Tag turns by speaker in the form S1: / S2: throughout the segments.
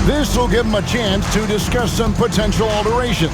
S1: This will give him a chance to discuss some potential alterations.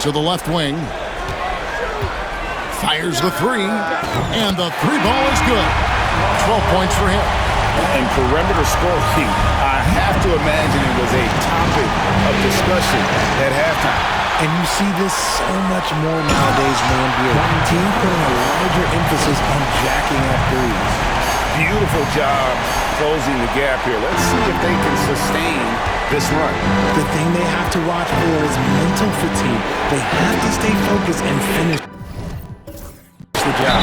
S1: To the left wing. Fires the three. And the three ball is good. 12 points for him.
S2: And perimeter scoring, I have to imagine it was a topic of discussion at halftime.
S3: And you see this so much more nowadays in the NBA. Teams putting a larger emphasis on jacking up threes.
S2: Beautiful job closing the gap here. Let's see if they can sustain this run.
S3: The thing they have to watch for is mental fatigue. They have to stay focused and finish the job.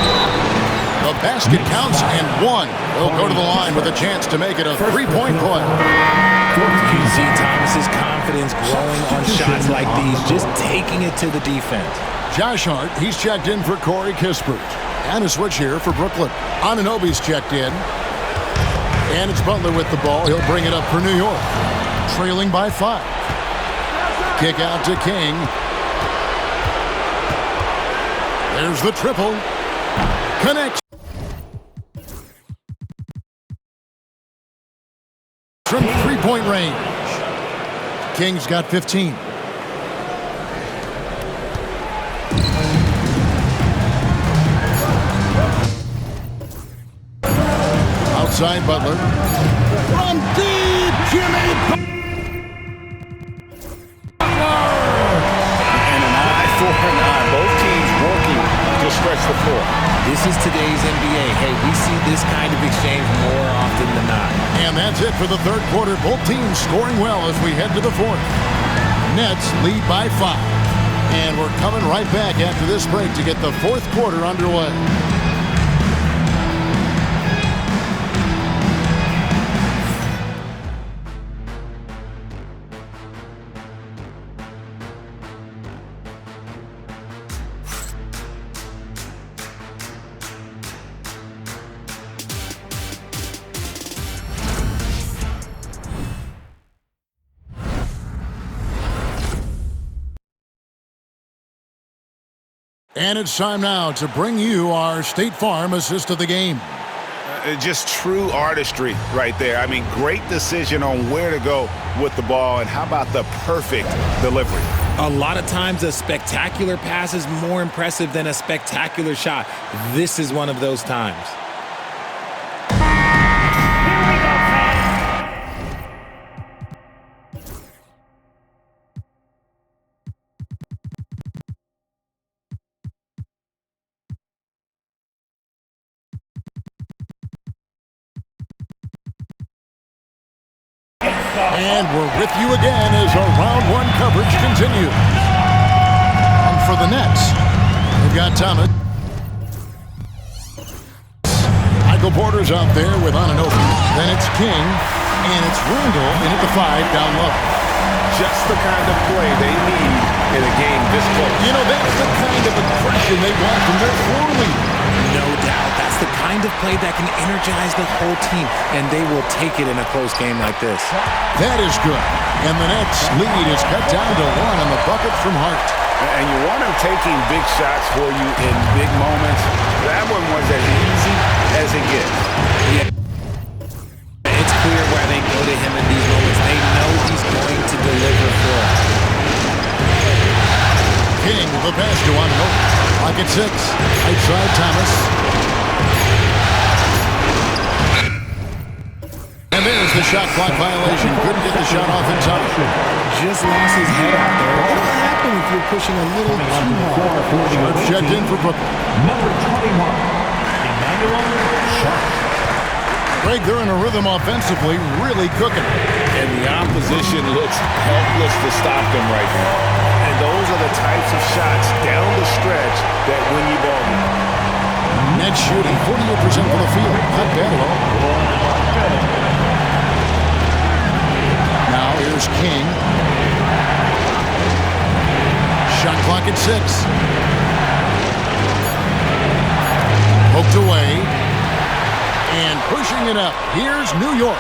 S1: The basket counts and one. They'll go to the line with a chance to make it a three-point play.
S3: You see Thomas's confidence growing on shots like these, just taking it to the defense.
S1: Josh Hart, he's checked in for Corey Kispert. And a switch here for Brooklyn. Anunoby's checked in. And it's Butler with the ball. He'll bring it up for New York. Trailing by 5. Kick out to King. There's the triple. Connects. From three-point range. King's got 15. Outside Butler. From deep, Jimmy Butler.
S2: And an eye for an eye. Both teams working to stretch the floor.
S3: This is today's NBA. Hey, we see this kind of exchange more often than not.
S1: And that's it for the third quarter. Both teams scoring well as we head to the fourth. Nets lead by 5. And we're coming right back after this break to get the fourth quarter underway. And it's time now to bring you our State Farm assist of the game.
S2: Just true artistry right there. I mean, great decision on where to go with the ball, and how about the perfect delivery?
S3: A lot of times a spectacular pass is more impressive than a spectacular shot. This is one of those times.
S1: And we're with you again as our round one coverage continues. And for the Nets, we've got Thomas. Michael Porter's out there with Anunoby. Then it's King, and it's Randle in at the 5 down low.
S2: Just the kind of play they need in a game this close.
S1: You know, that's the kind of aggression they want from their floor leader.
S3: No doubt. That's the kind of play that can energize the whole team, and they will take it in a close game like this.
S1: That is good. And the Nets lead is cut down to 1 on the bucket from Hart.
S2: And you want him taking big shots for you in big moments. That one was as easy as it gets.
S3: Yeah. It's clear why they go to him in these moments. They know he's going to deliver for them.
S1: King with the pass to Anunoby. Clock at 6. Outside Thomas. And there's the shot clock violation. Couldn't get the shot off in time.
S3: Just lost his head out there. What'll happen if you're pushing a little too hard?
S1: Sharp checked in for Brooklyn.
S4: Number 21, Emmanuel Sharp.
S1: Greg, they're in a rhythm offensively, really cooking.
S2: And the opposition looks helpless to stop them right now. And those are the types of shots down the stretch that win you ball games.
S1: Nets shooting 48% from the field. Not bad at all. Now here's King. Shot clock at 6. Poked away. And pushing it up. Here's New York.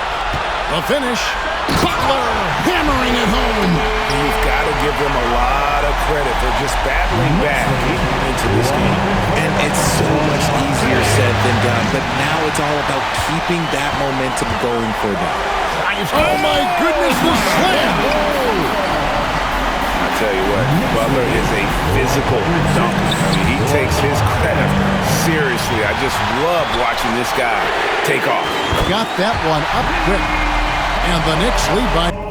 S1: The finish. Butler hammering it home.
S2: You've got to give them a lot of credit for just battling back into this game.
S3: And it's so much easier said than done. But now it's all about keeping that momentum going for them.
S1: saves. Oh, my goodness, the slam.
S2: I tell you what, Butler is a physical dunker. I mean, he takes his craft seriously. I just love watching this guy take off.
S1: Got that one up quick. And the Knicks lead by...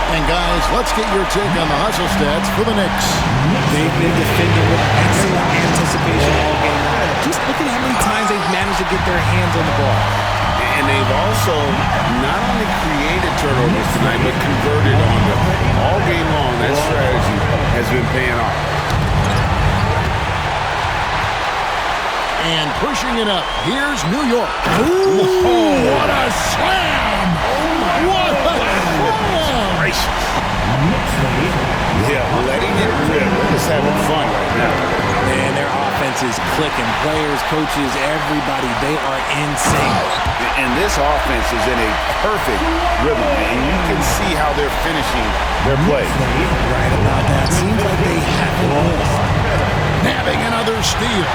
S1: And guys, let's get your take on the hustle stats for the Knicks.
S3: They've been defending with excellent anticipation all game long. Just look at how many times they've managed to get their hands on the ball.
S2: And they've also not only created turnovers tonight, but converted on them. All game long, that strategy has has been paying off.
S1: And pushing it up, here's New York. Ooh, what a slam! What a slam!
S2: Gracious. Yeah, letting it rip. We're just having fun right now.
S3: Man, their offense is clicking. Players, coaches, everybody, they are in sync.
S2: And this offense is in a perfect rhythm, and you can see how they're finishing their play.
S3: Right about that. Seems like they haven't missed.
S1: Nabbing another steal.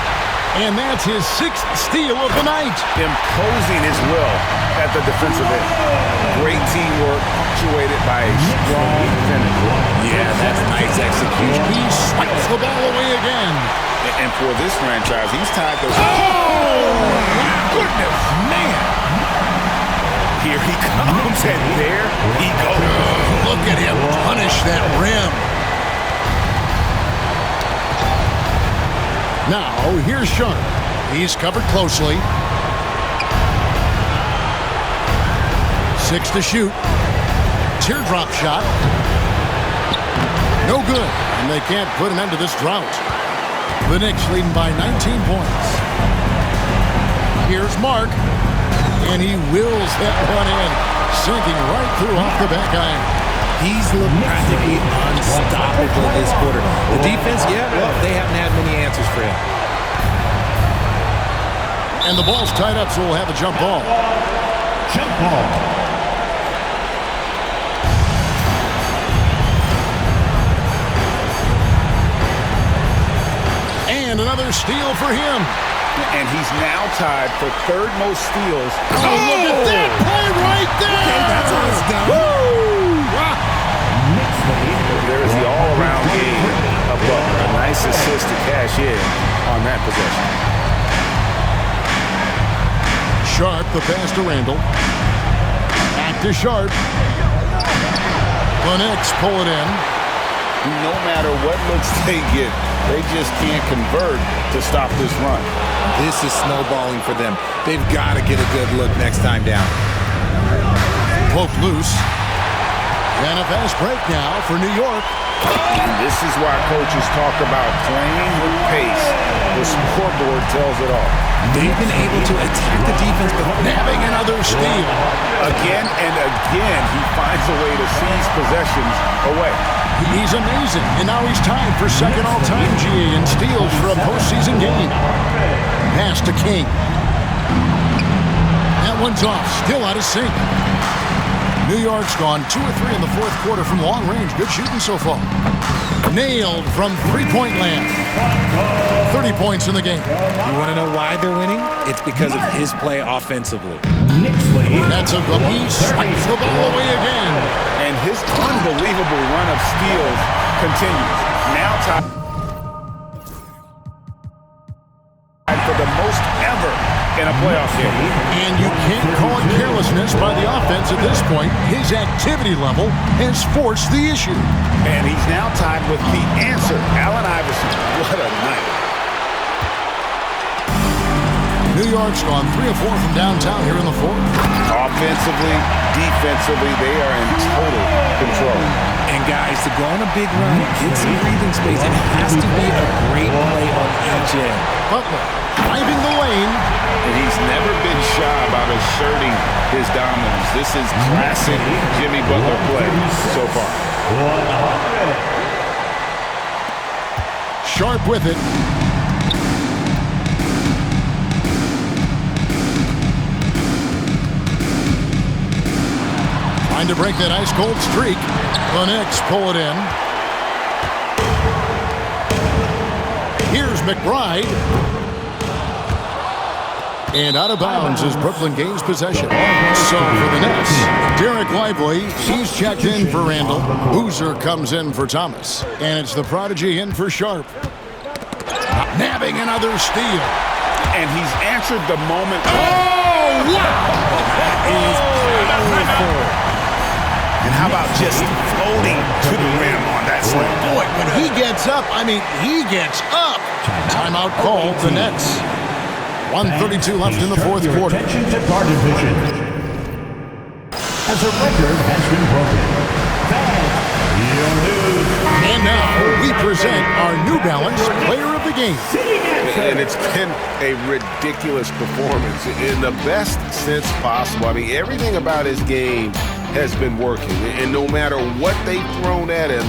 S1: And that's his 6th steal of the night.
S2: Imposing his will at the defensive end. Great teamwork, punctuated by a strong finish.
S3: Yeah, that's nice execution.
S1: He swipes the ball away again.
S2: And for this franchise, he's tied those.
S1: Oh, my goodness, man.
S2: Here he comes, and there he goes.
S1: Look at him punish that rim. Now, here's Sharp. He's covered closely. 6 to shoot. Teardrop shot. No good, and they can't put an end to this drought. The Knicks leading by 19 points. Here's Mark, and he wills that one in, sinking right through off the back iron.
S3: He's looked practically unstoppable this quarter. The defense, yeah, well, they haven't had many answers for him.
S1: And the ball's tied up, so we'll have a jump ball.
S4: Jump ball.
S1: And another steal for him.
S2: And he's now tied for 3rd most steals.
S1: Oh, look at that play right there!
S3: Okay, that's how it's done.
S1: Woo!
S2: There's the all-around game of Butler. A nice assist to cash in on that possession.
S1: Sharp, the pass to Randall. Back to Sharp. The Knicks pull it in.
S2: No matter what looks they get, they just can't convert to stop this run.
S3: This is snowballing for them. They've got to get a good look next time down.
S1: Poked loose. And a fast break now for New York.
S2: And this is why coaches talk about playing with pace. The scoreboard tells it all.
S3: They've been able to attack the defense, but
S1: Nabbing another steal.
S2: Again and again, he finds a way to seize possessions away.
S1: He's amazing. And now he's tied for 2nd all-time GA in steals for a postseason game. Pass to King. That one's off. Still out of sync. New York's gone 2 or 3 in the 4th quarter from long range. Good shooting so far. Nailed from 3-point land. 30 points in the game.
S3: you want to know why they're winning? It's because of his play offensively.
S1: That's a goal. He swipes the ball away again.
S2: And his unbelievable run of steals continues. Now tied for the most ever in a playoff game.
S1: And you can't call it carelessness by the offense at this point. His activity level has forced the issue.
S2: And he's now tied with the answer, Allen Iverson. What a night.
S1: New York's gone 3 of 4 from downtown here in the 4th.
S2: Offensively, defensively, they are in total control.
S3: And guys, to go on a big run, get some breathing space, it has to be a great play on each end.
S1: Butler driving the lane.
S2: And he's never been shy about asserting his dominance. This is classic Jimmy Butler play so far.
S1: Sharp with it. Trying to break that ice-cold streak. The Knicks pull it in. Here's McBride. And out of bounds as Brooklyn gains possession. So for the Knicks, Derek Lively, he's checked in for Randall. Boozer comes in for Thomas. And it's the prodigy in for Sharp. Nabbing another steal.
S2: And he's answered the moment.
S1: Oh, wow!
S3: Is powerful.
S2: And how about just floating to the rim on that slam?
S1: Boy, when he gets up, I mean, he gets up. Timeout called the Nets. 1:32 left in the 4th quarter.
S4: Attention to guard division. As a record has been broken. Fans, your news.
S1: And now we balanced player of the game.
S2: And it's been a ridiculous performance in the best sense possible. I mean, everything about his game has been working. And no matter what they've thrown at him,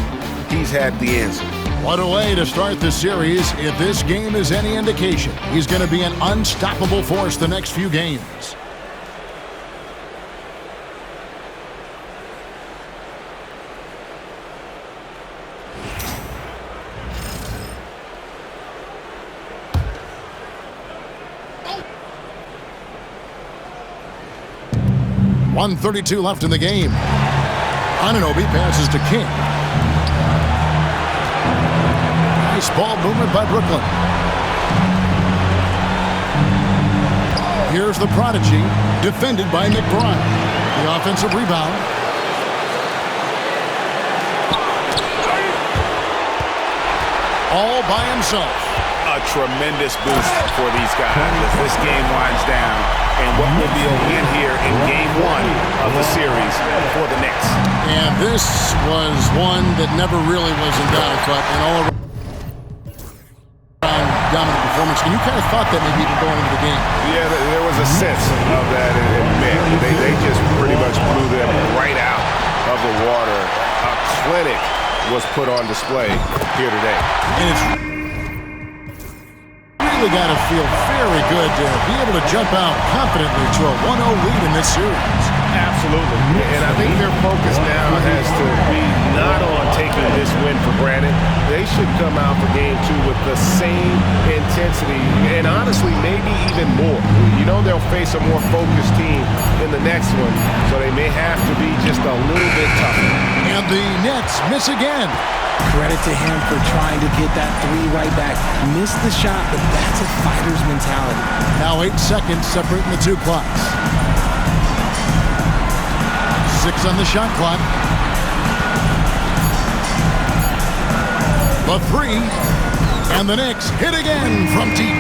S2: he's had the answer.
S1: What a way to start the series. If this game is any indication, he's going to be an unstoppable force the next few games. .132 left in the game. Anunoby passes to King. Nice ball movement by Brooklyn. Here's the prodigy, defended by McBride. The offensive rebound. All by himself.
S2: A tremendous boost for these guys as this game winds down. And what will be a win here in game one of the series for the Knicks.
S1: And this was one that never really was in doubt, but an all-around dominant performance. And you kind of thought that maybe even going into the game.
S2: Yeah, there was a sense of that in men. They just pretty much blew them right out of the water. A clinic was put on display here today.
S1: And it's really got to feel very good to be able to jump out confidently to a 1-0 lead in this series.
S2: Absolutely. And I think their focus now has to be not on taking this win for granted. They should come out for game two with the same intensity and honestly maybe even more. You know they'll face a more focused team in the next one, so they may have to be just a little bit tougher.
S1: And the Nets miss again.
S3: Credit to him for trying to get that three right back. Missed the shot, but that's a fighter's mentality.
S1: Now 8 seconds separating the two clocks. 6 on the shot clock. The three, and the Knicks hit again from deep.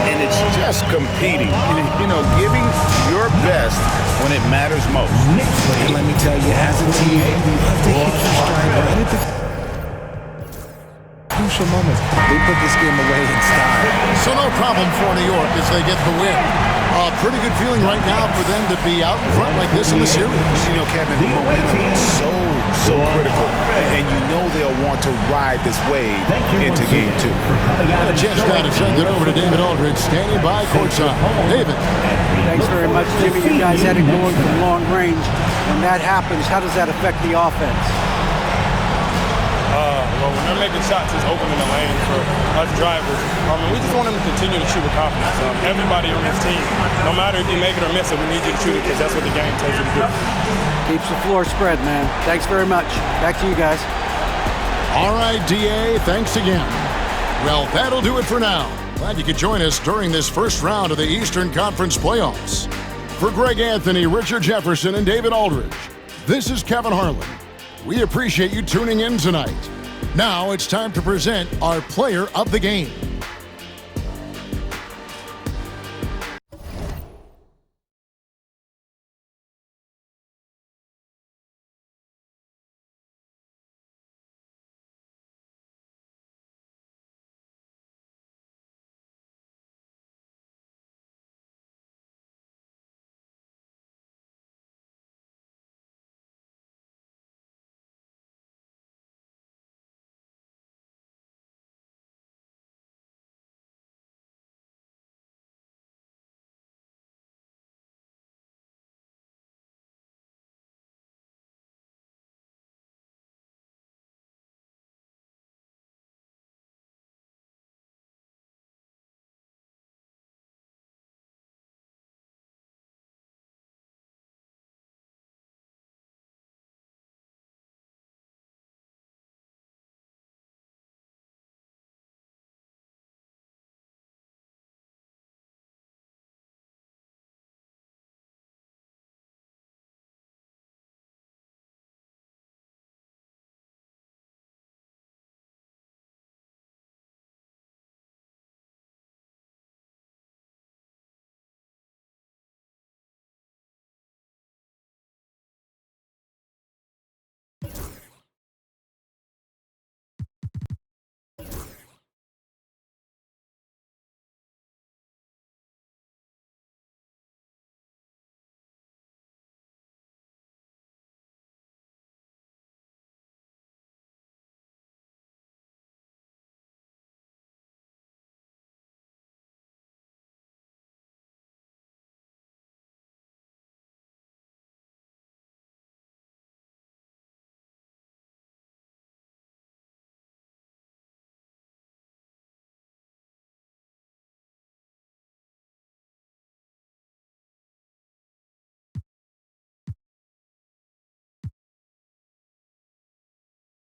S2: And it's just competing, you know, giving your best when it matters most.
S3: And let me tell you, as a team, we have to hit your stride right at the crucial moments. They put this game away in style.
S1: So no problem for New York as they get the win. A pretty good feeling right now for them to be out in front like this in the series.
S2: You know, Kevin, momentum is so critical. And you know they'll want to ride this wave into game two.
S1: A chance now to send it over to David Aldridge, standing by courtside. David.
S5: Thanks very much, Jimmy. You guys had it going from long range. When that happens, how does that affect the offense?
S6: Well, when they're making shots, it's opening the lane for us drivers. We just want them to continue to shoot with confidence. Everybody on this team, no matter if you make it or miss it, we need you to shoot it because that's what the game tells you to do.
S5: Keeps the floor spread, man. Thanks very much. Back to you guys.
S1: All right, DA, thanks again. Well, that'll do it for now. Glad you could join us during this first round of the Eastern Conference playoffs. For Greg Anthony, Richard Jefferson, and David Aldridge, this is Kevin Harlan. We appreciate you tuning in tonight. Now it's time to present our player of the game.